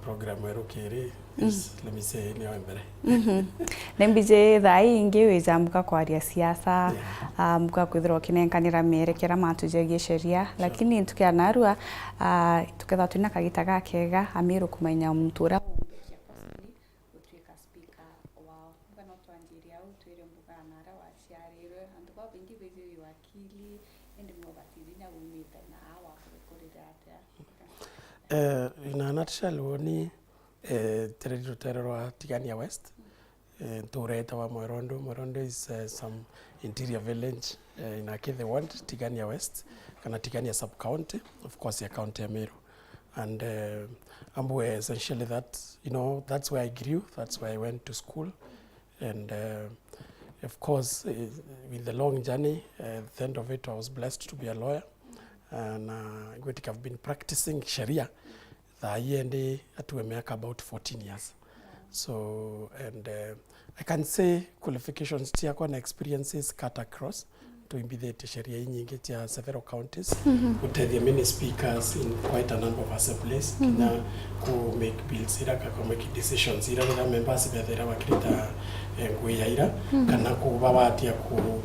program weru kiri is let me say ni ombere nembije thai ingi wija muka kwaria siasa muka kwithirwo kinenkanira merekera matujegie sheria lakini tukianarua tuketha twina kagita gakega Amiru kumenya mtura Spika wao ngano twanjiria au twire mbuga nara waciarirwe andu kwa bingi bizi wakili ende mwabatirinya umite na awa kurekorera atia in a nutshell woni territory Tigania West Tureta wa Morondo is some interior village in Akithe Ward, Tigania West, kana Tigania sub-county, of course the county Meru. And essentially that, that's where I grew, that's where I went to school. And of course, with the long journey, at the end of it, I was blessed to be a lawyer. And I've been practicing Sharia. The year about 14 years. So, and I can say qualifications tiako na experiences cut across to imbithete sheria nyingi tia several counties. Utethia many speakers in quite a number of assemblies. Kina ku make bills ira ka make decisions ira with members bethera bakirita nguya ira kana ku bawatia ku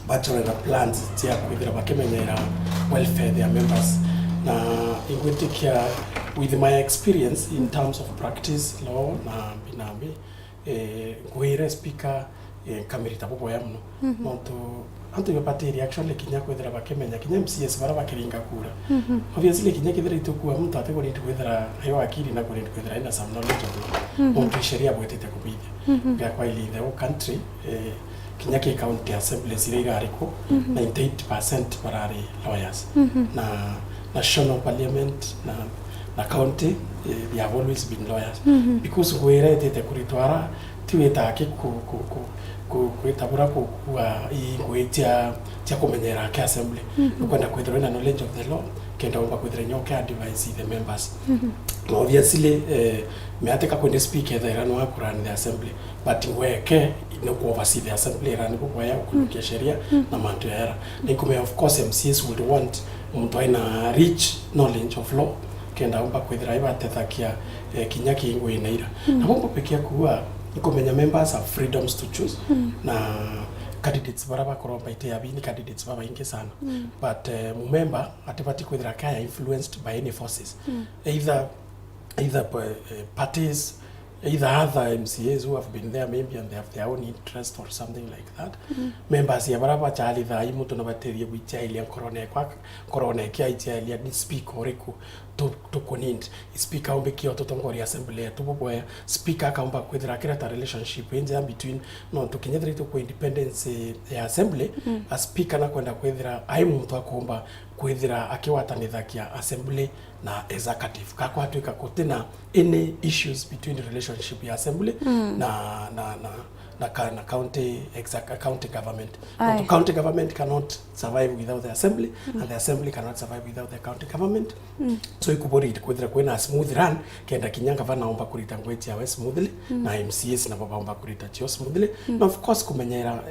bachelor plans tia kwithira bakimenyera welfare their members. Na ingwitikia with my experience in terms of practice law na binambi nguire speaker kamirita bobo ya mno monto anto yopate reaction le kinya kwethera bakemenya kinya MCS bara bakiringa kura obviously kinya kithira itukua mtu ategori kwethera ayo akiri na kuri kwethera ina some knowledge of monto sheria bwetete kubithia kwa ili the whole country kinya ke county assembly sirega ariko 98% barari lawyers na national parliament na county they have always been lawyers because we tete kuritwara tiweta ke kuitabura kwa ingwetia tia kumenyera ke assembly kwenda kwethera na knowledge of the law kenda omba kwethera nyoka advise the members obviously me ateka kwenda speaker the rano akuran the assembly but weke no oversee the assembly rani kwa ya kunukia sheria na manto ya era nikume of course MCS would want mtu aina rich knowledge of law kenda omba kwethera ibatethakia kinya kingwe na ira na bombo pekia kuwa ikomenya members have freedoms to choose na candidates baraba koromba ite abini candidates baba ingi sana but member atipati kwethera kaya influenced by any forces either parties, either other MCAs who have been there maybe and they have their own interest or something like that. Members ya baraba chali dha imutu na bateria wicha ili ya korone kia itia ili ya ni speak oriku to konint speaker ombe kia ototongori assembly tuboboya speaker kaomba kwethera kireta relationship inja between no to kinyethera ito ko independence ya assembly a speaker na kwenda kwethera ai muntu akomba kwethera akiwatanithakia assembly na executive kakwa tuika kutena any issues between the relationship ya assembly na county government. The county government cannot survive without the assembly and the assembly cannot survive without the county government. So ikubori kwethera kwena smooth run kenda kinyanga vana omba kurita ngweti ya smoothly na MCS na baba omba kurita chio smoothly na of course kumenyera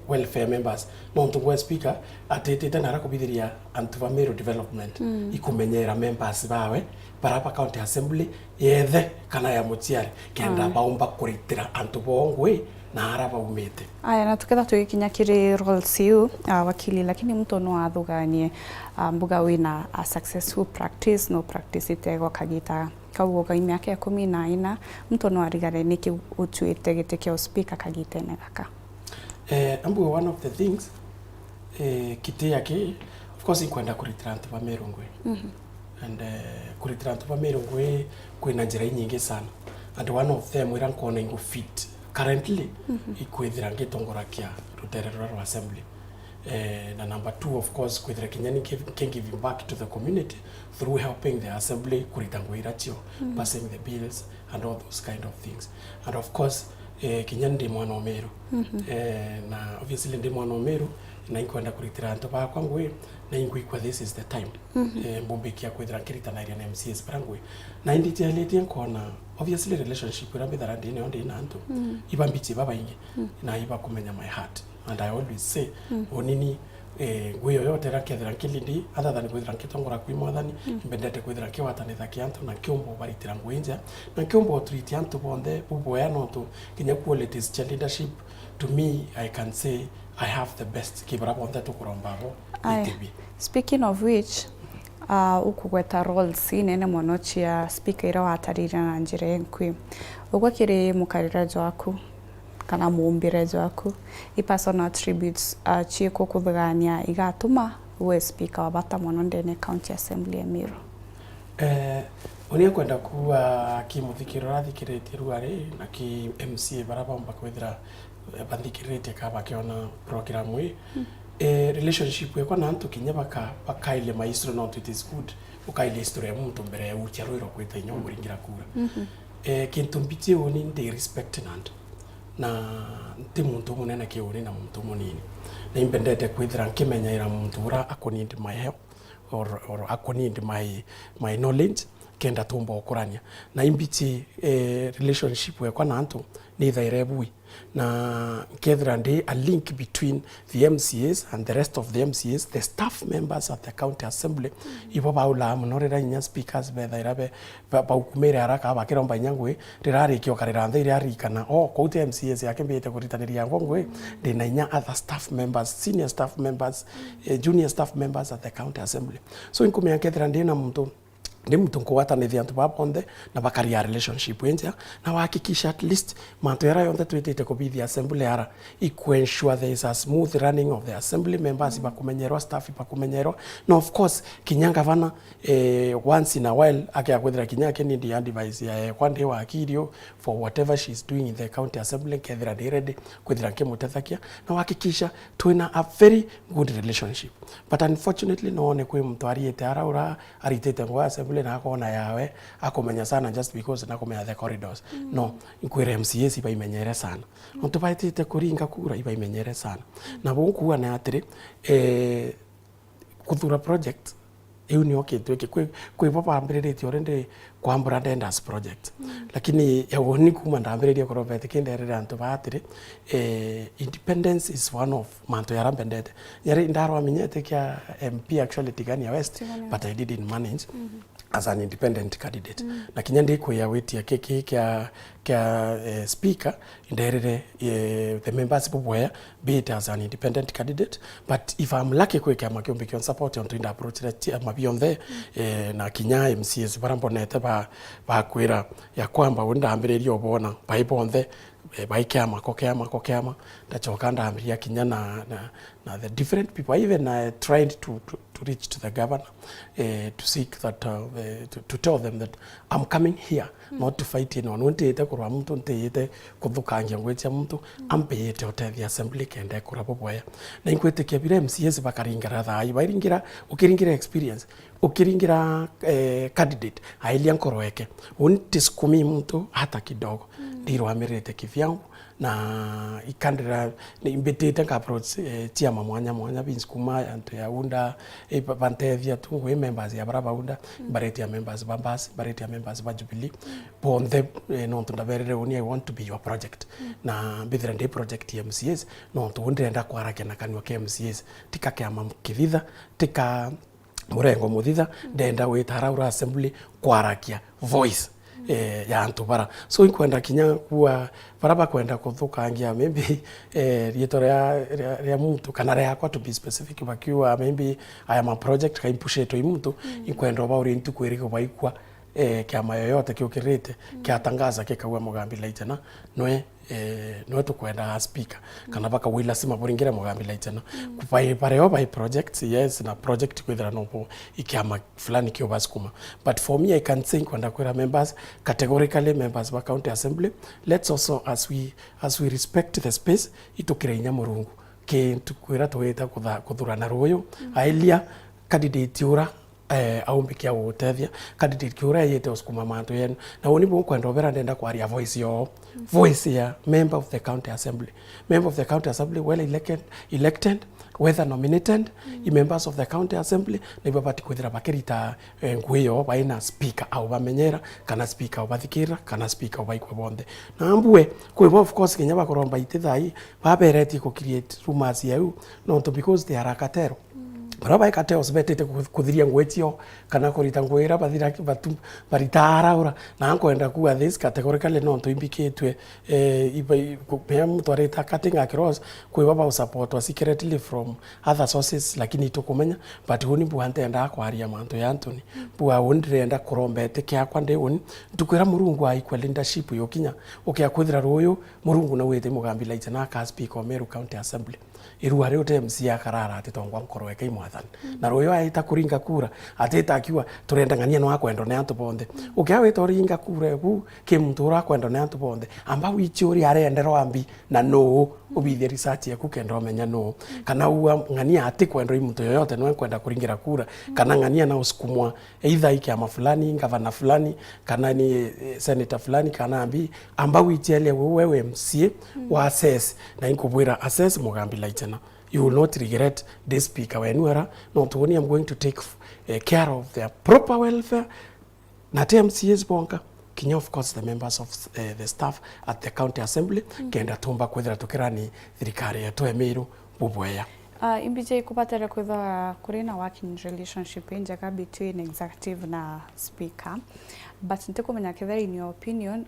welfare members monto gwa speaker atete na rakubithiria antu Meru development ikumenyera members bawe barapa county assembly yethe kana ya mutiari kenda baomba kuritira antu bongwe na araba umete aya na tuketha tugikinya kiri roles you wakili lakini mtu no athuganie mbuga wina a successful practice no practice itego kagita kaguo ka imiaka 14 mtu no arigare niki utuite gite kia speaker kagite negaka ambu one of the things kite yake of course ikwenda kuritira antu ba Meru ngwe and kuritira antu ba Meru ngwe kwina njira nyingi sana and one of them we rank on ingo fit currently ikwithira ngitongora kia ruterero rwa assembly na number 2 of course kwithira kinyani can give back to the community through helping the assembly kuritangwira tio passing the bills and all those kind of things and of course kinyani ndi mwana wa Meru na obviously ndi mwana wa Meru na inkwenda kuritira antu ba kwangwe na ingwikwa this is the time mbombe kia kwithira kirita na area MCS brangwe na inditiality nkona obviously relationship rambe darandi ne onde inanto ibambiche baba ingi na iba kumenya my heart and I always say onini nguyo yote rakethera kilindi other than kwithira kitongora kwi mwathani mbendete kwithira kiwatanitha kiantu na kiumbo baritira ngwinja na kiumbo treat antu bonde buboya no tu kinya qualities cha leadership. To me, I can say I have the best kibara bonde to kurombabo itb. Speaking of which, ukugweta roles inene muno cia speaker ira watarire na njira enkwi ugwa kiri mukarirejo waku kana muumbirejo waku I personal attributes cie kukuthugania igatuma we speaker wa bata muno ndene county assembly ya Meru. Unia kwenda kuwa kimuthikiro rathikirite ruari na ki MCA barabamba kwithira bathikirite kaba kiona program we relationship yako na antu kinya bakaile maestro not it is good ukaile history ya muntu mbere ya ucha rwiro kwita nyongo ringira kura kintu mbitie oni ndi respect nandu na ndi muntu munene ke uri na muntu munini na imbendete kwithira nkimenya ira muntu ura akonindi my help or akonindi my knowledge kenda tumba okurania na imbiti relationship yako na antu ni thairebui na kethira ndi a link between the MCAs and the rest of the MCAs, the staff members at the county assembly ibo baula munorera nya speakers bethairabe baukumire haraka abakiromba nyangwe rirari kyo karira nthi iri kana county MCAs yake mbite kuritaniria ngongwe ndi na nya other staff members, senior staff members, junior staff members at the county assembly. So inkumya kethira ndi na muntu ndi mtu nkuwatanithia antu babonde na bakaria relationship wenja na wahakikisha at least mantu yara yonde twitite kubithia assembly yara ensure there is a smooth running of the assembly members bakumenyerwa staff bakumenyerwa na of course kinyanga vana once in a while akia kwithira kinyake ni ndi advice ya kwande wa akirio for whatever she is doing in the county assembly kethira ready kwithira kimutethakia na wahakikisha twina a very good relationship. But unfortunately no one kwe mtu ariete araura aritete ngwa assembly na akona yawe akomenya sana just because nakomenya the corridors. No, inkwire MCAs iba imenyere sana. Mtu baitite kuringa kura iba imenyere sana. Na bonkuwa na atiri kuthura project eu ni okay tweke kwe papa ambirete orende kwambura ndenders project. Lakini yawoni kuma ndambirete ko robete kendere antu baatire independence is one of manto yarambendete. Yari ndaro aminyete kya MP actually Tigania West but I didn't manage as an independent candidate. Na kinyandi ko ya weti ya keke kya speaker inderere the members bubwaya be it as an independent candidate, but if I'm lucky ko kya makiombe kyon support on to approach that beyond there na kinya MCs barambonete ba kwira ya kwamba wenda ambireri obona baibonde baikama kokema ndachoka ndambiria kinya na the different people. I even tried to reach to the governor to seek that to tell them that I'm coming here not to fight anyone. Wontete kurwa muntu ntete kuthukangia ngwecha muntu ampeyete hotel the assembly kende kurabo boya na inkwete kebire MCS bakaringira thai bairingira ukiringira experience ukiringira candidate ailia nkoroweke untiskumi muntu hata kidogo ndiro amirete kivyangu na ikandira imbetete ka approach tiama mwanya binskuma antu ya unda bantevia tu we members ya baraba unda bareti ya members bambas bareti ya members ba Jubilee bonde no tunda berere oni I want to be your project na bithira ndi project ya MCS no to ndenda kwarake na kanwa ke MCS tikake ama kivitha tika murengo muthitha ndenda witaraura assembly kwarakia voice ya antu bara. So inkwenda kinya kuwa baraba kwenda kuthukangia maybe rieto ria muntu kana ria kwa to be specific bakiwa maybe I am a project ka impushe to imuntu inkwenda oba into kwiriko baikwa kiama yoyote kiukirite kiatangaza kikawa Mugambi Laichena noe tukwenda speaker kana baka wila sima buringira Mugambi Laichena kupai pareo by project yes na project kwithira nopo ikiama fulani kyo baskuma. But for me I can say kwenda kwira members categorically members ba county assembly, let's also as we respect the space itukirenya murungu ke tukwira tweta kuthurana ruyo ailia candidate ura aumbikia gutethia candidate kiura yete uskuma mantu yenu na uni bu kwenda obera ndenda kwaria voice yo voice ya member of the county assembly well elected whether nominated members of the county assembly na ibabati kwithira bakirita ngwiyo baina speaker au bamenyera kana speaker obathikira kana speaker obaikwe bonde na ambue kwibo of course kinya bakoromba itithai babereti ko create rumors yau not because they are akatero baraba ikateo sibetete kuthiria ngwetio kana kurita ngwira bathira batu baritara ura na ankwenda kuwa this categorically no to imbiketwe kupea mtu areta cutting across kwiba support was secretly from other sources lakini tukumenya but huni buhante enda kwaria manto ya Anthony bua wondrenda kurombete kya kwande uni tukwira murungu aikwa leadership yokinya okya kwithira ruyo murungu na wete Mugambi Laichena ka Spika Meru County Assembly iruwa ryo TMC ya karara atitongwa mkoro weke imwathani na royo aita kuringa kura atita akiwa turenda ngania no akwenda ne antu bonde ukiawe toringa kura ku kimtura kwenda ne antu bonde amba wichuri arendero ambi na no ubithia research yaku kendo menya no kana uwa ngania ati kwenda imuntu yoyote no kwenda kuringira kura kana ngania na usukumwa either ikiama fulani gavana fulani kana ni senator fulani kana ambi amba wichele wewe MCA wa assess na inkubwira assess Mugambi Laichena. You will not regret this speaker when you are not only I'm going to take care of their proper welfare na TMC's bonka kinya of course the members of the staff at the county assembly kenda tumba kwethira tukirani thirikari ya Meru bubweya imbije kubatera kwitha kuri na working relationship njega between executive na speaker but ntikumenya kethera in your opinion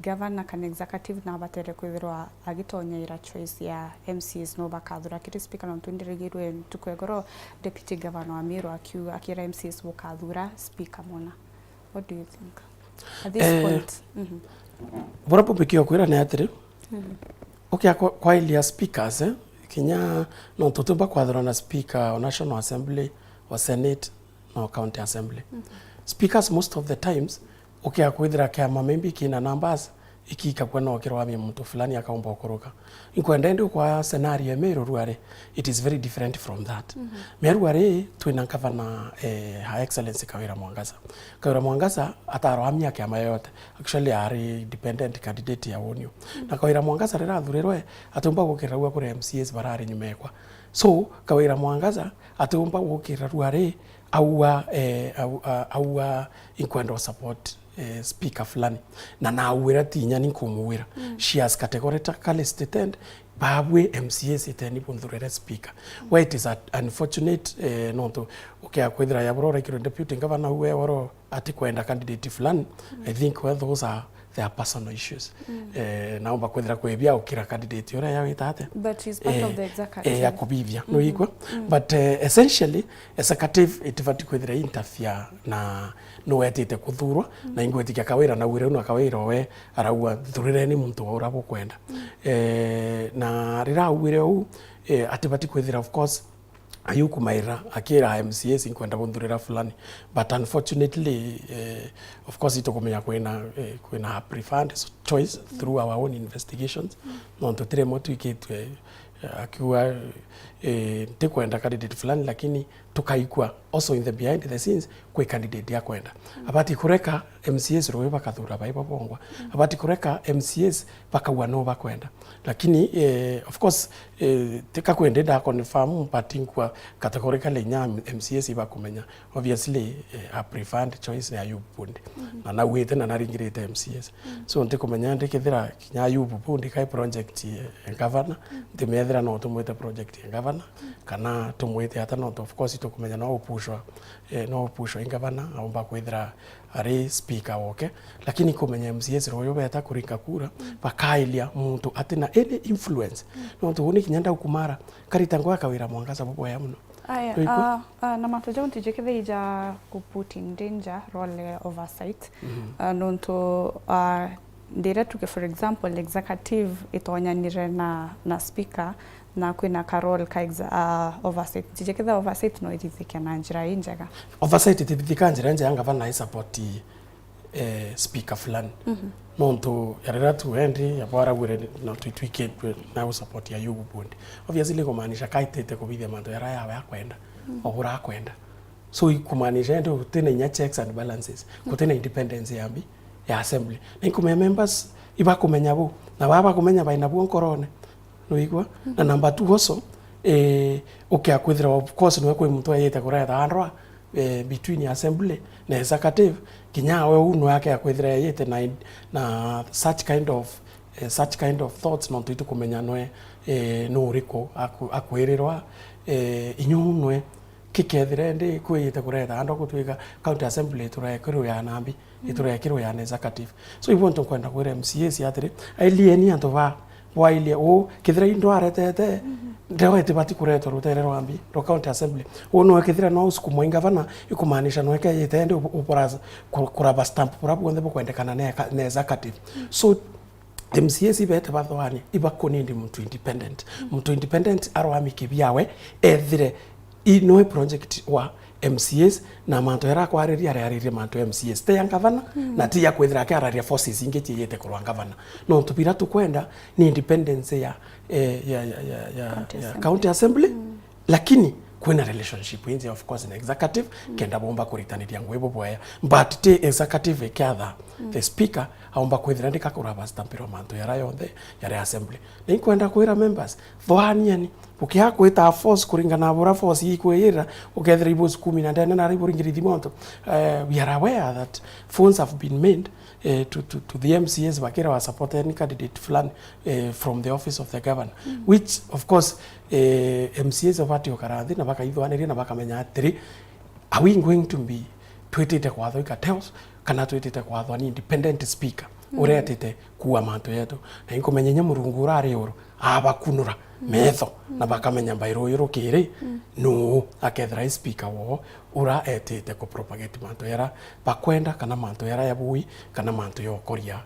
governor kan executive na batere kwithirwa agitonya ira choice ya MCs no bakathura kiri speaker no tundiregirwe tukwegoro deputy governor wa Meru akira MCs bukathura speaker mona. What do you think at this point? Bora pubikio kwira ne atiri okay kwa ilia speakers kinya no tutumba kwathura na speaker of National Assembly or Senate no county assembly speakers most of the times okay akwithira kama maybe kina numbers ikika kwa no kirwa mtu fulani akaomba okuruka inkwenda ndio kwa scenario Meru ruare it is very different from that Meru ruare twina governor Her Excellency Kawira Mwangaza ataro amia kama yote actually are independent candidate ya Onyo na Kawira Mwangaza rera thurerwe atumba gukiragwa kuri MCS barari nyumekwa so Kawira Mwangaza atumba gukira ruare au inkwenda support speaker fulani na uwira tinya ni kumuwira she has categorically stated babwe MCS iteni bundurere speaker why it is unfortunate not okay akwithira ya brora ikiro deputy governor uwe woro ati kwenda candidate fulani I think well those are their personal issues naomba kwithira kwebia ukira candidate ora yawe tate but is part of the executive ya kubivia no iko but essentially executive itivati kwithira interfere na no wetite kuthurwa na ingwetikia Kawira na wire no Kawira we araua thurire ni muntu ora bokwenda na rira wire u atibati kwithira of course ayuku maira akira MCS inkwenda bundurira fulani but unfortunately of course itokomenya kwena preferred choice through our own investigations no to motu iketwe akiwa tekwenda candidate fulani lakini tukaikwa also in the behind the scenes kwa candidate ya kwenda abati kureka MCS rowe bakathura baiba bongwa abati kureka MCS bakawa no bakwenda lakini of course teka kwendeda confirm patingwa categorically nya MCS ibakumenya obviously a preferred choice ya Yubundi na wete na naringirite MCS so ntikumenya ndikithira kinya Yubundi kai project governor ndimethira no tumwete project governor kana tumwete hata no of course tukumenya no pushwa ingavana aomba kwithira ari speaker woke lakini kumenya MCS royo beta kuringa kura bakailia muntu atina any influence no tuhuni kinyanda ukumara karitangwa Kawira Mwangaza bobo ya muno aya na matoja untijekithe ija kuput in danger role oversight nonto ndire tuke for example executive itonyanire na speaker na kwina karol ka oversight tijekitha oversight no itithika na njira injega oversight itithika njira nje anga bana support speaker fulani nonto yarera tu endi yabara wire no twitwike na support ya Yubundi obviously kumaanisha kaitete kubithia manto yara yawe akwenda ogura akwenda so ikumaanisha ndio kutena inya checks and balances kutena independence yambi ya assembly na ikumenya members iba kumenya bo na baba kumenya baina bo nkorone no igwa na number 2 also okay akwithira of course no kwe muntu ayete kureta andwa between assembly na executive kinya we uno yake akwithira ayete na such kind of thoughts no tuitu kumenya noe no riko akwirirwa inyunwe kikethire ndi kwiyite kureta ando gutwika county assembly turekirwo ya nambi iturekirwo ya executive so ibo nto kwenda kwira MCA siatire ailieni anto ba wailie o kithira indo aretete ndewe itibati kuretwo rutere rwambi ro county assembly uno kithira no sukumwa ingavana ikumaanisha no ekeyite ndi uporaza kuraba stamp purabu ndebo kwendekana na executive so MCA sibete bathwani ibakonindi muntu independent arwami kibiawe ethire ino project wa MCAs na manto era kwariria ariarire manto MCAs te ngavana na tia kwithira ke araria forces ingeti yete kurwa ngavana no tupira tukwenda ni independence ya county assembly lakini kwena relationship inzi of course na executive kenda bomba kuritaniria ngwebo boya but te executive ekatha the speaker aomba kwithira ndika kuraba stampiro manto yara yothe yara assembly ni kwenda kwira members thwaniani ukia kwita force kuringana bora force ikwira ukethira ibos 10 na ndana na riburingiri monto we are aware that funds have been made to the MCAs bakira wa support any candidate plan from the office of the governor which of course MCAs of atio karathi na baka ithwaniria na baka menya atiri are we going to be twitite kwa thoika tells kana twitite kwa thwani independent speaker uretite kuwa manto yetu na inkomenya nyamurungu rari uru abakunura metho na bakamenya bairo yirukire no akethra speaker wo ura etete ko propagate manto yara bakwenda kana manto yara yabui kana manto yokoria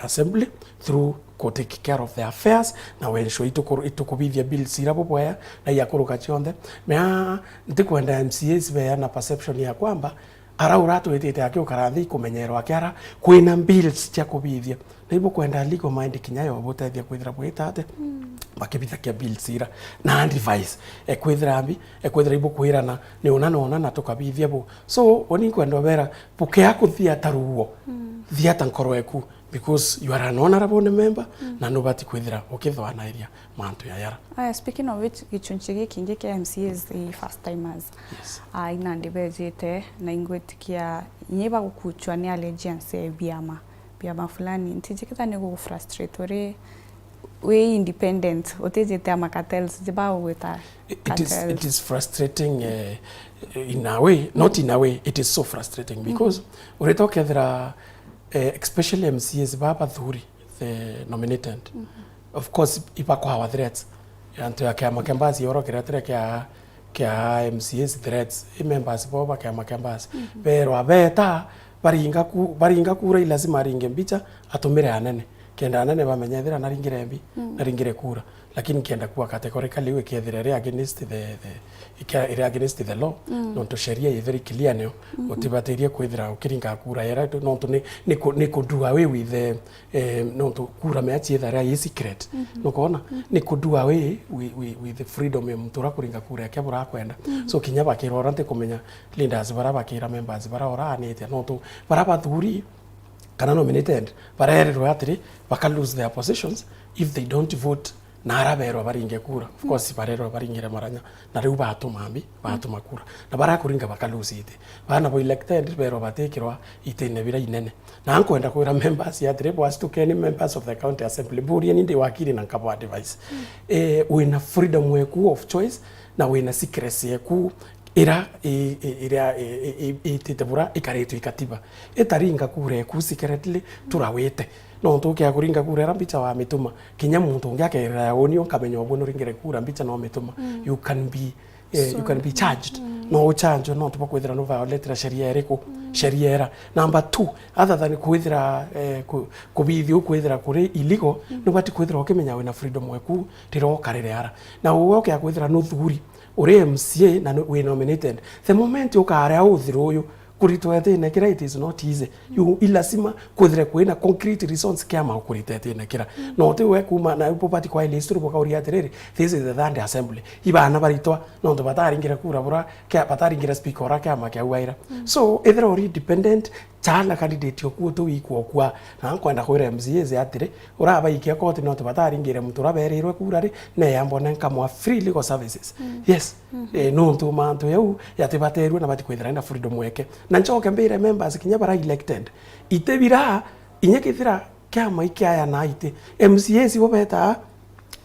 assembly through ko take care of their affairs na when show itukubithia bills irabo boya na yakuruka chonde mea ndikwenda MCAs be na perception ya kwamba ara uratu etete akio karathi kumenyerwa akiara kwina bills cia kubithia na ibo kwenda legal mind kinyayo botethia kwithira bwitate makibitha kia bills ira na advice ekwithira ibo kwirana ni ona na tukabithia bo so oni kwenda bera pukea kuthia taruo thia tankoroeku because you are an honorable member na nobody kwithira ukithwana iria mantu ya yara speaking of which gichunchigi kingi kia MCAs the first timers ina ndibejete na ingwetikia nyeba gukuchwa ni allegiance biama fulani ntijikita ni go frustratory we independent otejete ama cartels jibao weta it is frustrating in a way not in a way it is so frustrating because uretokethira especially MCAs baba thuri the nominated of course ipa kwa our threats anto ya kama kambasi yoro kiratire kya MCAs threats members boba kama kambasi pero abeta baringa kura lazima ringe mbicha atumire anene kenda anene bamenyethira naringire kura lakini kenda kuwa categorically we kethira against the law no to sheria is very clear neo otibatiria kwithira ukiringa kura yera no to ni do away with the no to kura meachi ethara is secret no kona ni do away with the freedom ya mtura kuringa kura yake bora kwenda so kinyaba kirorante kumenya leaders baraba kira members barora anete no to baraba thuri kana nominated barererwa atiri baka lose their positions if they don't vote na arabero baringe kura of course barero baringire maranya na riu batuma kura na barakuringa baka lose ite bana bo elected bero batekirwa itene bira inene na ankwenda kwira members ya tribe was to any members of the county assembly buri ni ndi wakiri na nkabo advice wina freedom weku of choice na wina secrecy yeku ira ititebura ikaretu ikatiba etaringa kure ku secretly turawete no tukia kuringa kure rambicha wa mituma kinya muntu ngakera onio kamenyo obono ringire kura mbicha no mituma you can be charged no charge no tupa kwithira no violate sheria eriko sheria era number 2 other than kwithira kubithio kwithira kuri illegal no bati kwithira okimenya wina freedom weku tiro karere ara na uwoke kwithira no thuri uri MCA na we nominated the moment ukare uthiro uyu kuritwete na kira it is not easy you ilasima kwethire kwina concrete reasons kiama kuritete na kira no te we kuma na upopati kwa ile history boka uri atiriri this is the Thande Assembly ibana baritwa no to bataringira kura bura kia bataringira speaker ora kiama kia waira so either ori dependent chala candidate yokuo to ikwo kwa na kwenda kwira MCA ze atire uraba ikia koti no to bataringire mtu raberirwe kura ri ne yambona nkamwa free legal services yes no to manto yau yatibaterwe na bati kwithira na freedom weke na nchoke mbire members kinya bara elected itebira inyekithira kiama ikiaya na ite MCA si bobeta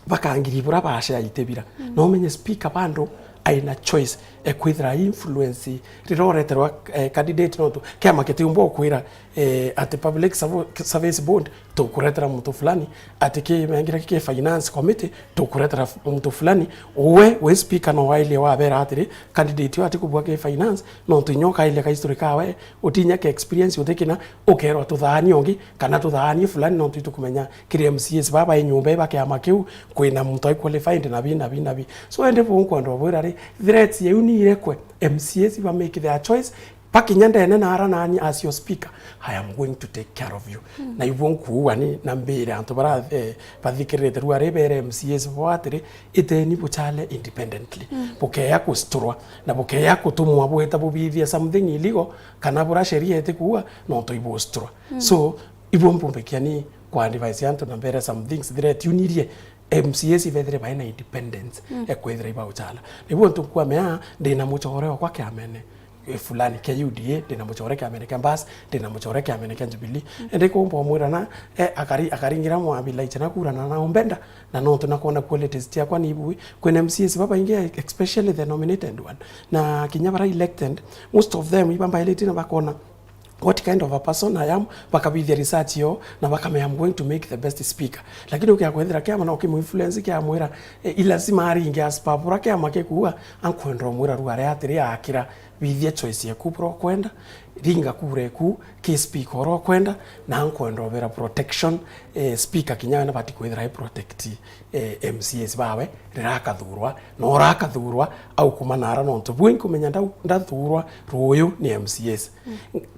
bakangiri bura basha itebira no menye speaker bando aina choice ekwithira influence riroreterwa candidate no to kiama kitumbo kwira at public service board to kuretera mtu fulani atike mengira kike finance committee to kuretera mtu fulani we speaker no waile wa bera atire candidate ati kubwa ke finance no to nyoka ile ka history kawe utinya ke experience utekina okero tuthani ongi kana tuthani fulani no to kumenya kire MCS baba enyumba ba kiama kiu kwina mtu qualified na bi so ende bonko ndo bwira threats ye unire kwe MCS ba make their choice pakinyanda ene na ara nani as your speaker I am going to take care of you na ibonku wani na mbere anto bara pathikirete ruare bere MCS voatire iteni buchale independently boke yako strwa na boke yako tumwa bweta bubithia something illegal kana bura sheria etekuwa no to ibo strwa so ibompo bekiani kwa advice anto na mbere some things that you need MCS ivedre baina independence ekwethre iba uchala nibo ntukwa mea ndina muchoreo kwa kiamene fulani ke UDA ndina muchore ke American Bus ndina muchore ke American Jubilee ende ko mpo mwira na akaringira Mugambi Laichena kura na ombenda na no tunakona qualities tia kwa nibu kwen MCS baba ingia especially the nominated one na kinyabara elected most of them ibamba elite na bakona what kind of a person I am bakabithia research yo na bakame am going to make the best speaker lakini ukiakwethira kiama na ukimuinfluence kia mwira ilazima ari ingia spapura kiama kekuwa ankwendro mwira ruare atiri akira bithia choice yaku pro kwenda ringa kureku ki speaker ro kwenda na ankwendro vera protection speaker kinya na bati kwethira protect MCS bawe rakathurwa no rakathurwa au kumanara no to bwin kumenya ndathurwa ruyu ni MCS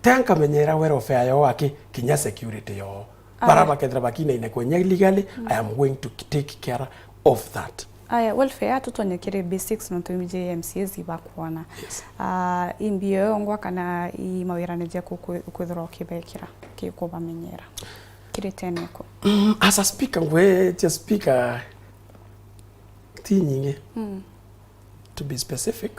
tanka menyera welfare yo wake kinya security yo baraba kedra bakina ine kwenye legally I am going to take care of that aya welfare tutonyekire basics no tumije MCS ibakwana yes. Imbio ngwa kana I mawirane je kukwithro kibekira kikubamenyera kiriteneko as a speaker we just speaker tinyinge to be specific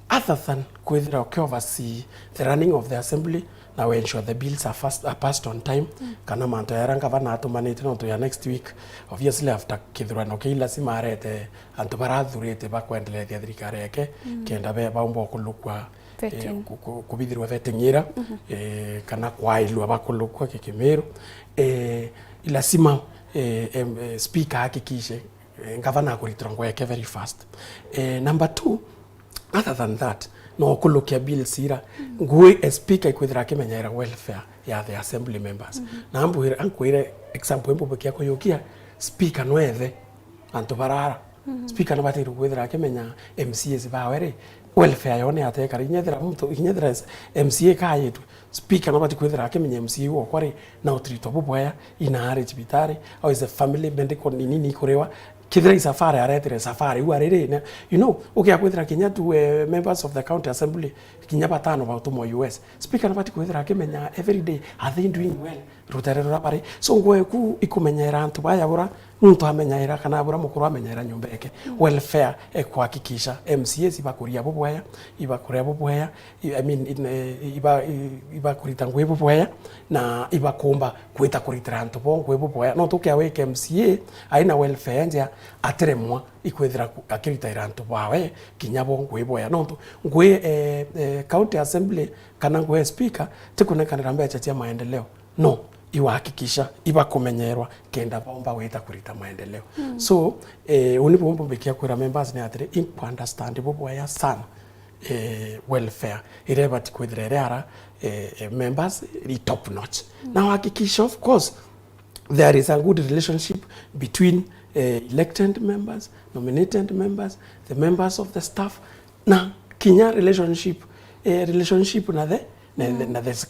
other than kwithra oversee the running of the assembly na we ensure the bills are passed on time kana manto yaranga bana atumanite no to ya next week obviously after kithurano kila simarete antu barathurite bakwendelea thirikari yake kenda be baumbo kulukwa kubithirwa vetingira kana kwailwa bakulukwa kikimeru ilasima speaker hakikishe ngavana kuritrongwa yake very fast number 2 other than that no kulukia bill sira ngwe speaker kwithira kimenyera welfare ya the assembly members na ankwire example mpo bekia ko yokia speaker noethe anto barara speaker no batiru kwithira kimenya MCS bawere welfare yone ateka inyethira mtu inyethira MCA kayetu speaker no bati kwithira kimenya MCA wo kwari na utrito bubwaya ina hospitali au is a family medical nini kurewa kithira safari aretire safari uarere you know okay akwithira kinya tu members of the county assembly kinya batano ba utumo US speaker nabati kwithira kimenya every day are they doing well rutarero rapare so ngwe ku ikumenyera antu baya bura muntu amenyaira kana bura mukuru amenyaira nyumba yake welfare ekwakikisha MCS ibakuria bubwaya ibakuria bubwaya I mean iba kurita ngwe bubwaya na ibakomba kwita kuritira antu bo ngwe bubwaya no tukia weke MCA aina welfare nja atremwa ikwethira akirita irantu bawe kinyabo ngwe bubwaya no ngwe county assembly kana ngwe speaker tikunekana mbecha cia maendeleo no iwahakikisha iba kumenyerwa kenda bomba weta kurita maendeleo so unipombo bekia kwira members ni atire in understand bubwaya sana welfare ireba tikwithire ara members ni top notch now hakikisha of course there is a good relationship between elected members, nominated members, the members of the staff na kinya relationship relationship na the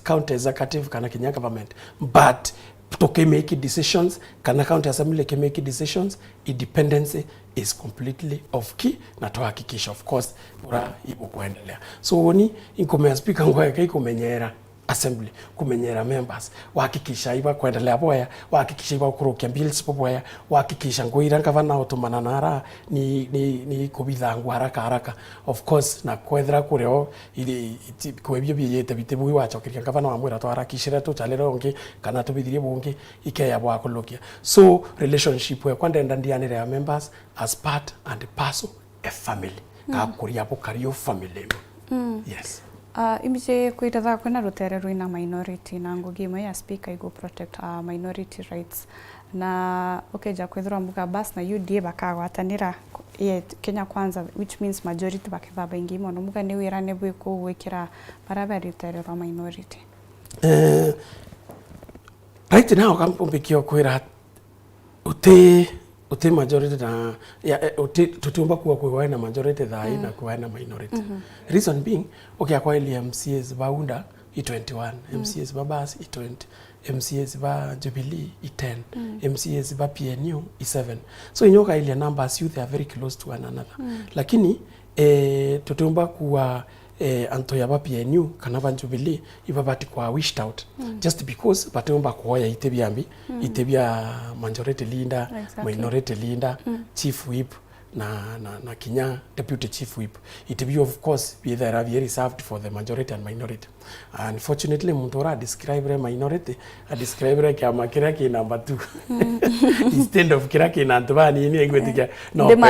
county executive kana Kenya government, but to make decisions kana county assembly ke make decisions, independence is completely of key na tuhakikisha of course ura ibu kuendelea. So woni inkomea speaker ngoya kai kumenyera assembly, kumenyera members, wakikisha iba kuendelea boya, wakikisha iba kurukia bills boya, wakikisha ngoira ngavana otumana nara ni kubithangu haraka of course na kwethra kureo ili kwebyo biyete bitebu wachokiria ngavana wamwira twarakishira tutalero onge kana tubithirie bungi ikeya bwa kulukia. So relationship we kwenda ndianire ya members as part and parcel a family kakuria bukario family. Yes. Imije kuitatha kwena rutere ruina minority na ngugi imwe ya speaker igo protect minority rights na ja kwethura mbuga bas na UDA bakagwatanira Kenya Kwanza, which means majority bakithaba ingi mono muga ni wirane bwe ko gwikira barabara rutere rwa minority. Right now kampumbikia kwira uti majority na tutumba kuwa na majority tha ina kuwa na minority. Reason being kwa ile MCAs baunda 21, MCAs babas 20, MCAs ba Jubilee 10, MCAs ba PNU 7. So inyoka ile numbers you they are very close to one another. Lakini tutumba kuwa antoya ba PNU kana ba Jubilee ibabati kwa wished out just because batumba kuoya itebia majority leader, minority leader, chief whip na Kenya deputy chief whip. It be of course be there are very reserved for the majority and minority. Unfortunately Muntora describe the minority, describe kama kiraki number 2 instead of kiraki na ntubani ni ngwetika no in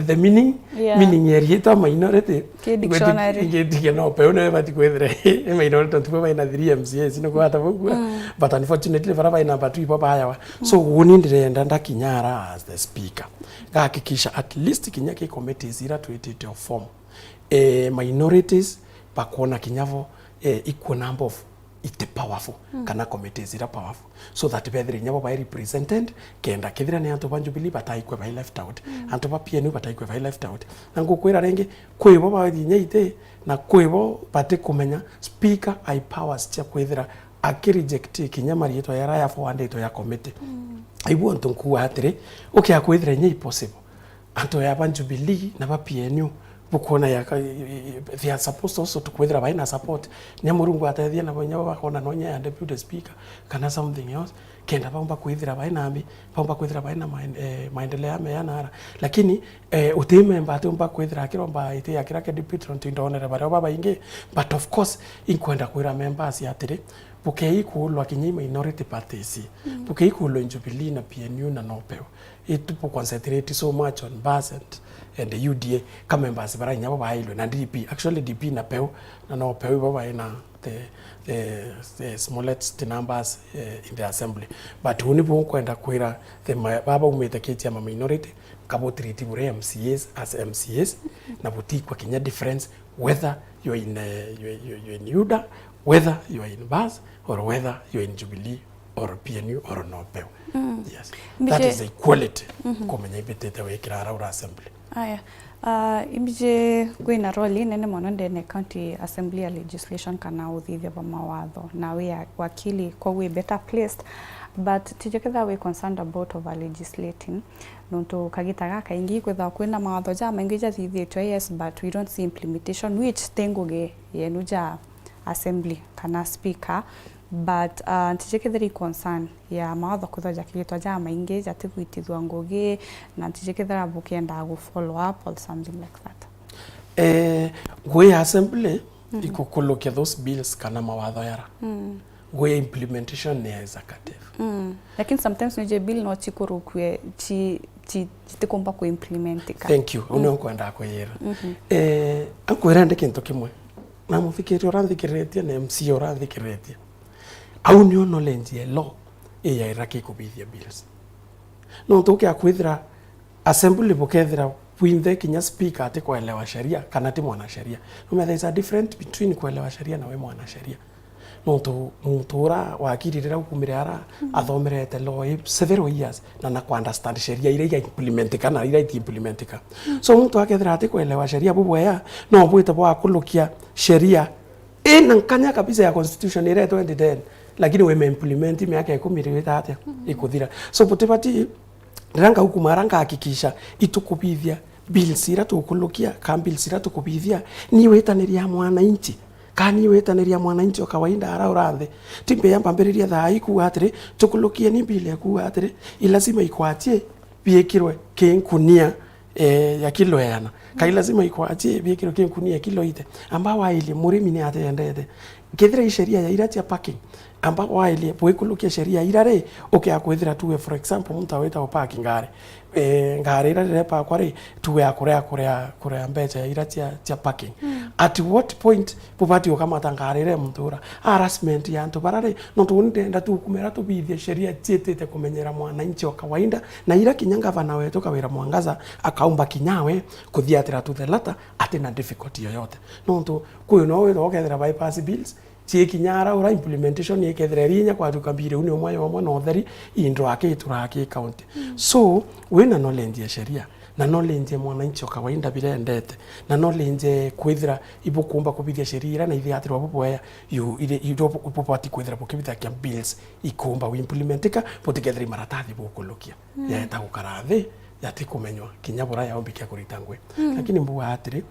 the meaning area minority ngwetika no peone bati kwethre minority tuba ina 3 MCAs no kwata bugwa but unfortunately baraba ina number 2 papa haya. So wonindire ndanda Kinyara as the speaker gakikisha at least Kinyake committee zira to it form minorities bakona Kinyavo equal number of it powerful kana committee zira powerful so that whether nyabo by represented kenda kithira ni antu banjubili bataikwe by left out antu ba PNU bataikwe by left out na ngukwira renge kwibo baginyeite na kwibo bate kumenya speaker I powers cha kwithira akireject Kinyama rieto ya raya for ande to ya committee aibu antu kuwa atire akwithira nyei possible antu ya banjubili na ba PNU bukona ya they are supposed also to kwethira baina support nyamurungu atathia na banya bakona nonya ya deputy speaker kana something else kenda bamba kwithira baina ambi bamba kwithira baina maendeleo yana lakini utememba atumba kwithira kiromba ite ya kirake deputy ntindonera bare baba inge but of course inkwenda kwira members ya tire bukei kulwa Kenya minority parties bukei kulwa Jubilee na PNU na Nopeo itupo concentrate so much on bas and the UDA kama members bara nyabo bailo na DP actually DP na Peo na Nopeo baba ina the smallest numbers in the assembly but unipo kwenda kwira the baba umetaketi ya minority kabo treat bure MCAs as MCAs na butikwa Kenya difference whether you're in UDA, whether you are in BAS or whether you are in Jubilee or PNU or Nopeo. Yes. That is equality. Kumenya ibitete wekira ara assembly. Aya. Imije gwina roli nene mononde ne county assembly legislation kana uthithia ba mawatho na we wakili kwa we better placed but tijeketha we concerned about over legislating nonto kagitaga kaingi kwetha kwina mawatho ja maingi ja thithitwe yes but we don't see implementation which tengoge yenuja assembly kana speaker but tijeketheri concern ya mawatho kuthoja kitwa ja maingi ja tigwitithwa ngugi na tijekethera bukienda go follow up or something like that. We assembly ikukulukia those bills kana mawatho yara we implementation ni executive lakini sometimes nije bill no chikurukwe tikomba ku implementika. Thank you unakwenda kwera akwera ndeke kintu kimwe na mufikiri uranthikiritie na MC uranthikiritie au ni knowledge ya law ya iraki kubithia bills no toke akwithira assembly bukethira withe Kenya speaker ate kuelewa sheria kana ti mwana sheria no there is a difference between kuelewa sheria na we mwana sheria no mutura wakiririra gukumirera athomerete law several years na ku understand sheria ira implementika na ira implementika so muntu akethira ati kuelewa sheria bubwea no bwite bwa kulukia sheria ina nkanya kabisa ya constitution ira 2010 lakini we implement miaka 10 atia ikuthira so putipati ranga hukumaranga hakikisha itukubithia bills ira tukulukia bills ira tukubithia ni wetaniria mwananchi kani wetaniria mwananchi wa kawaida ara urathe timbe yambambiriria thai ku atire tukulukia ni bile ku atire ilazima ikwatie biekirwe kinkunia ya kilo yana kai lazima ikwatie biekirwe kinkunia kilo ite amba waili murimi ni atendete kethira sheria ya irati ya parking amba waili bwikulukia sheria irare akwithira tuwe for example muntu aweta parking ngare ira pa kwari tuwe akurea mbecha irati ya parking at what point bubati ukamata ngare mutura harassment ya ntu barare no tunde tu kumera tu bithia sheria tietete kumenyera mwananchi wa kawaida na ira kinyanga vana wetu kawira mwangaza akaumba kinyawe kuthiatira tu the latter atina difficulty yoyote no tu kuyo no we okethira bypass bills kinyara ura implementation yekethira rinya kwa tukambire uni omwe no theri indro ake turake county so wena knowledge ya sheria na knowledge mwananchi wa kawaida bila ndete na knowledge kwithira ibukumba kubithia sheria na ithiatirwa bubwea you popati kwithira bukibithia kia bills ikumba we implementika potikethira maratathi bukulukia ya takukarathi yati kumenywa kinyabura ya ombikia kuritangwe lakini mbuwa atiri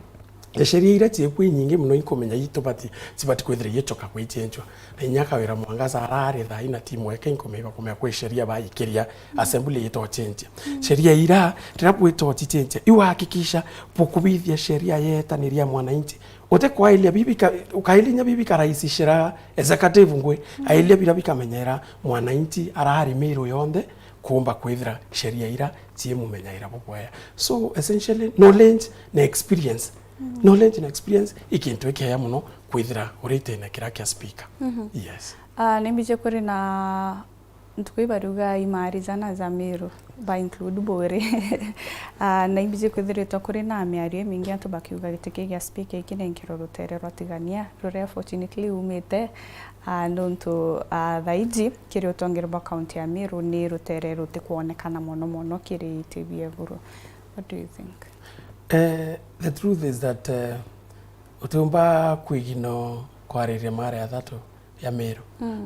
sheria ira tiekwi nyingi muno ikomenya yitobati tibati kwithira yechoka kwichenjwa na nyaka wira mwangaza arare tha ina timu yake inkomeba kumya kwa sheria bayikiria assembly yeto change sheria ira tirapu yeto change iwa hakikisha pokubithia sheria yetaniria mwananchi ote kwa ile bibika ukailinya bibika rais shira executive ngwe ailia bibika menyera mwananchi arahari miro yonde kuomba kwithira sheria ira tiemu menyaira bobwaya so essentially knowledge na experience knowledge and experience ikintwekea muno kwithira urite na kira kia speaker yes nembije kuri na ntukuibaruga imari jana za Meru ba include bore na imbije kwithiritwa kuri na miario mingi antu bakiuga gitike gia speaker ikinenkiro rutere rwatigania rure fortunately umite nontu thaiji kiri utongerwa county ya Meru ni rutere rutikuonekana mono kiri itibie buru. What do you think? The truth is that utumba kwigino kwarire mare athatu ya Meru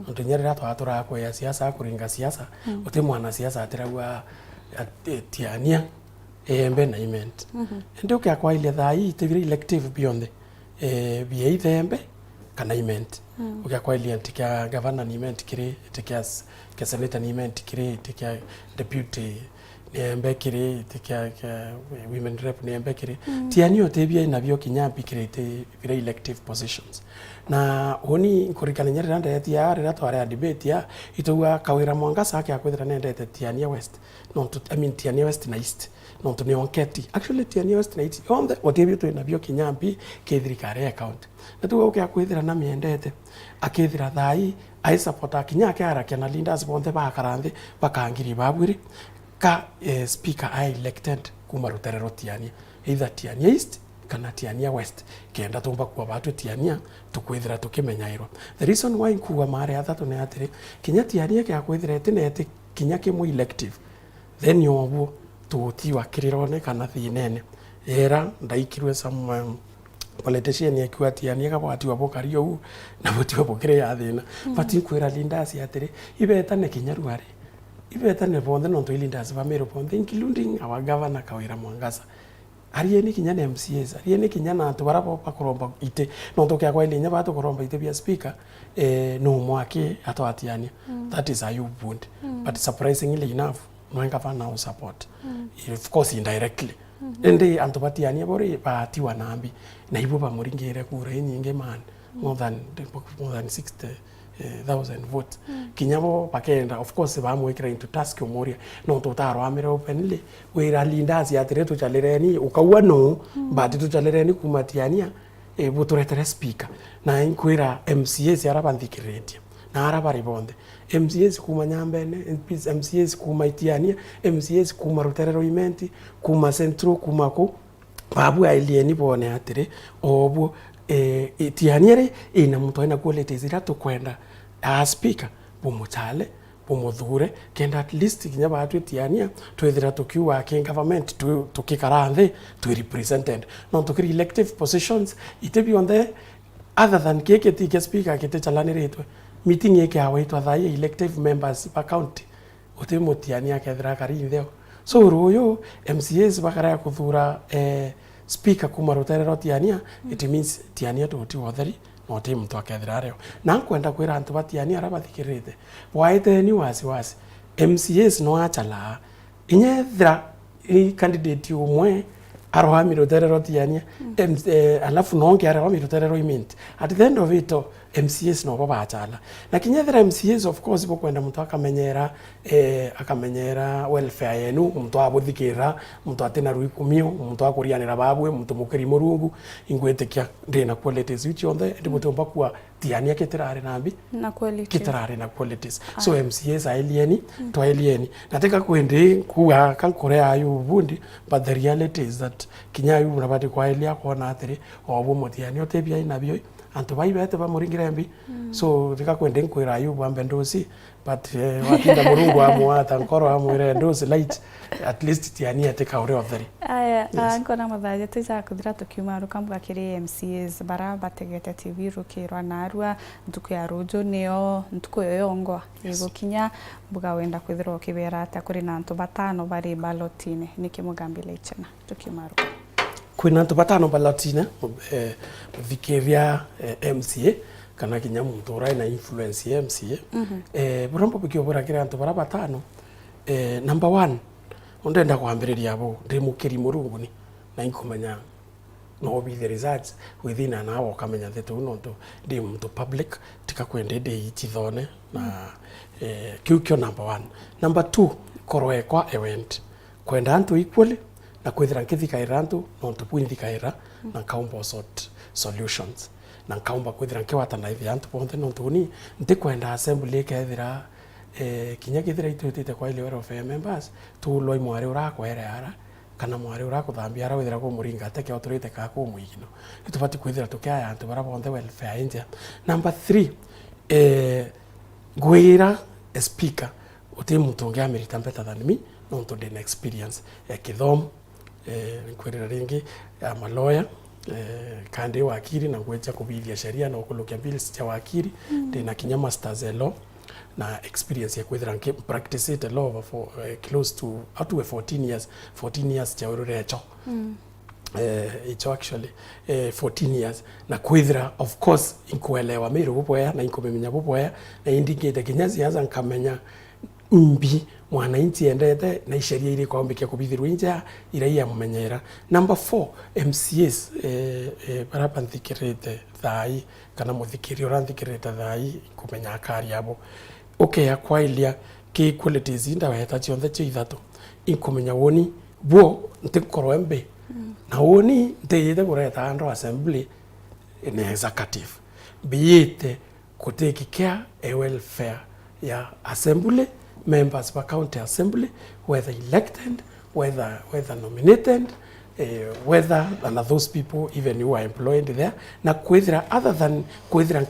ntunyerera twatura kwa ya siasa kuringa siasa uti mwana siasa atiragwa tiania embe na event ndio kwa kwa ile thai tivire elective beyond bia ithembe kana event ukia kwa ile antika governor event kire tikias ke senator event kire tikia deputy niembe kire tikia women rep niembe kire tianio tebia na bio kinyambi kire vire elective positions na honi kurikana nyerera ndetia rira tware debate ya ituwa kawira mwangasa ake akwithira nendete tiania west no to I mean tiania west na east no to ne onketi actually tiania west na east on the otebia to na bio kinyambi kethirikare account na tuwa uke akwithira na miendete akethira thai ai support akinya ake arakia na leaders bonde bakaranthe bakangiri babwiri ka speaker I elected kuma ruterero tiania either tiania east kana tiania west kenda tumba kwa batu tiania tukwithira tukimenyairwa the reason why kuwa mare athatu ne atiri kinya tiania kya kwithira tinete kinya kimwe elective then yobu tutiwa kirirone kana thinene era ndaikirwe some politician yakiwa tiania kabati wabokario u na butiwa bokire ya thina but kwira leaders atiri ibetane kinya ruare ibetane bonde no to leaders ba Meru bonde including our governor Kawira Mwangasa arieni kinya na MCAs arieni kinya na antu barabo bakuromba ite no to kya kwa ile nya batu kuromba ite bia speaker no mwake atwatiania that is how you wound but surprisingly enough no ngavana no support of course indirectly ende antu batiania bori batiwa nambi na ibo bamuringire kura nyinge man more than 60,000 votes kinyabo bakenda of course bamwekira into task omoria no totaro amira openly wira leaders ya tiretu chalereni ukawa no but tuchalereni kumatiania buturetere speaker na inkwira MCAs arabandhikiretia na arabari bonde MCAs kuma nyambene MCAs kuma itiania MCAs kuma ruterero imenti kuma centro kuma ko babu alieni bone atire obu tianiere ina muntu aina qualities ira tukwenda a speaker bumuchale bumuthure kenda at least kinya batu tiania twethira tukiwa ki government tukikara nthi tu represented no tukiri elective positions itebi on the other than keke tike speaker kete chalaniritwe meeting yake awaitwa thai elective members pa county utimutiania kethira kari ntheo so ruyo MCAs bakara kuthura speaker kuma ruterero tiania it means tiania tuti wotheri no ti muntu akethira reo na kwenda kwira antu batiania arabathikirite waite ni wasi MCAs no achala inyethira candidate umwe arohami ruterero tiania alafu nonge arohami ruterero imint at the end of it MCAs no baba achala na kinyethira MCAs of course bokwenda muntu akamenyera welfare yenu muntu abuthikira muntu atena ruikumio muntu akurianira babwe muntu mukiri murungu ingwetekia ndina qualities which on the ndimutomba kwa tiania keterare nambi na qualities keterare na qualities so MCAs alieni to alieni nataka kwende kuwa kankore ayu bundi but the reality is that kinyayu unabati kwa elia kona atiri obo mutiani otebia inabio antu bai bete ba muringira mbi so tika kwende nkwira ayu bambe ndosi but watinda murungu amwata nkoro amwire ndosi light at least tiania tika ore otheri aya nkona mathaje tuza kuthira tukiuma rukambuga kiri MCAs bara bategete TV rukirwa narua ntuku ya rojo neo ntuku yoyongwa igukinya mbuga wenda kwithira kibera ata kuri na antu batano bari balotine niki Mugambi Laichena tukiuma ruka kwina antu batano balotine vikeria MCA kana kinya muntu rai na influence ya MCA burambo bikyo burakira antu bara batano number 1 ondenda kwambiriria abo ndimukiri murungu ni na inkumenya no be the results within an hour kamenya thetu nonto ndi muntu public tikakwende ndi ichithone na kiukyo number 1 number 2 koroe kwa event kwenda antu equally na kwithira nkithikaira antu nonto puinthikaira na kaumbo solutions na kaumba kwithira nkiwatana ithi antu ponthe nonto ni ndikwenda assembly kethira kinya kithira itutite kwa ile welfare members tu loi mwari urakwere ara kana mwari urakuthambia ara withira ko muringa teke oturite ka ko muigino itubati kwithira tukaya antu bara bonthe welfare inja number 3 gwira speaker uti muntu ngia merita better than me nonto the experience kithom nkwirira ringi ama lawyer kandi wakiri na gwecha kubithia sheria na ukulukia bills cha wakiri ndina kinya masters law na experience ya kwithira nke practice it law for close to up to 14 years cha ururecho it's actually 14 years na kwithira of course inkuelewa miru bupoya na inkumenya bupoya na indicate kinyazi yaza nkamenya mbi mwananchi endete na sheria ile kwaombekia kubithirwa inja iraia mumenyera number 4 MCAs baraba nthikirite thai kana muthikiri uranthikirite thai kumenya akari abo okay akwailia ki qualities inda weta cionthe cio ithatu inkumenya woni bo ntikoro mbe na woni nteyite kureta ando assembly in executive biyete kuteki care a welfare ya assembly members of county assembly, whether elected, whether nominated, whether and those people even who are employed there na kwithira other than kwithira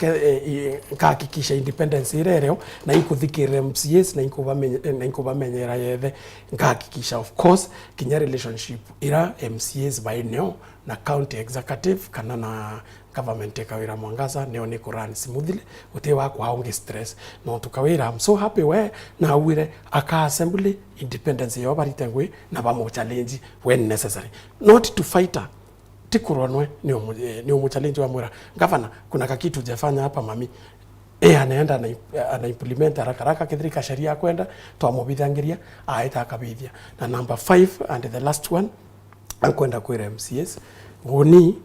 nkahakikisha independence irereo na ikuthikire MCAs na inkubamenyera yethe nkahakikisha of course kinya relationship ira MCAs baineo na county executive kana na government ekawira mwangaza neo ni kurani smoothly utewa kwa onge stress no tukawira I'm so happy we na wire aka assembly independence yo baritengwe na bamo challenge when necessary not to fighter tikuronwe ni umu challenge wa mwira governor kuna kakitu jafanya hapa mami anaenda ana implement haraka kidrika sheria kwenda twamubithangiria aita akabithia na number 5 and the last one ankwenda kwira MCAs woni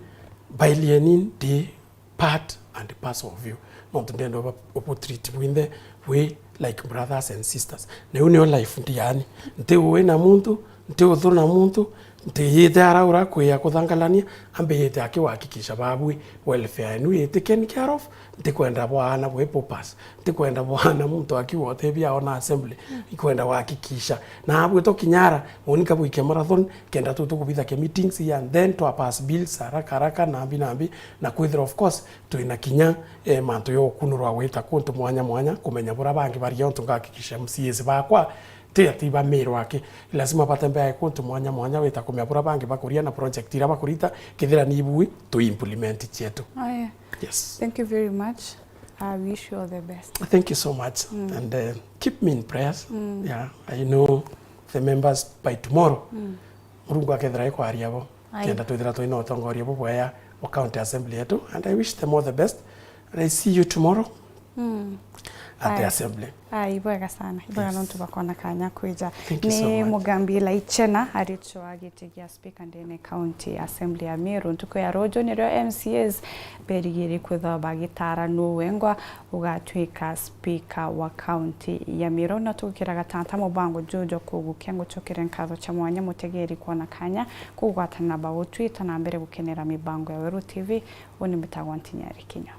bailienin the part and parcel of you not the end of a treat with the way like brothers and sisters na unio life ndiani nte uwe na muntu nte udhuru na muntu Ntiyite araura kuya kuthangalania ambe yite akiwahakikisha babwi welfare enu yite ken care of ntikwenda bwana bwe purpose ntikwenda bwana muntu akiwote bia ona assembly ikwenda wahakikisha na abwe to kinyara monika bwike marathon kenda tutu kubitha ke meetings here and then to pass bills haraka nambi na kwithira of course tuina kinya manto yo kunurwa wita kuntu mwanya kumenya bura bangi bari yonto ngakikisha MCS bakwa tiba Meru wake lazima batembe kuntu mwanya wita kumya bangi bakuria na project ira bakurita kithira ni ibui to implement chetu. Oh, yeah. Yes. Thank you very much. I wish you all the best. Thank you so much and keep me in prayers. Yeah, I know the members by tomorrow. Murungu akethira iko ariabo. Kenda twithira twina utongoria bubwaya wa county assembly yetu and I wish them all the best and I see you tomorrow. At the assembly. Ibwega sana. Ibwega nontu bakona kanya kwija. Ni Mugambi Laichena aricho agitigia speaker ndene county assembly ya Meru ntuko ya rojo ni rio MCAs berigiri kwitha bagitara nuwengwa ugatwika speaker wa county ya Meru na tukira gatanta mubango jojo kugukia ngucokere nkatho cha mwanya mutegeri kuona kanya kugwatana ba Twitter na mbere gukenera mibango ya Weru TV oni mitagwantinya rikinyo.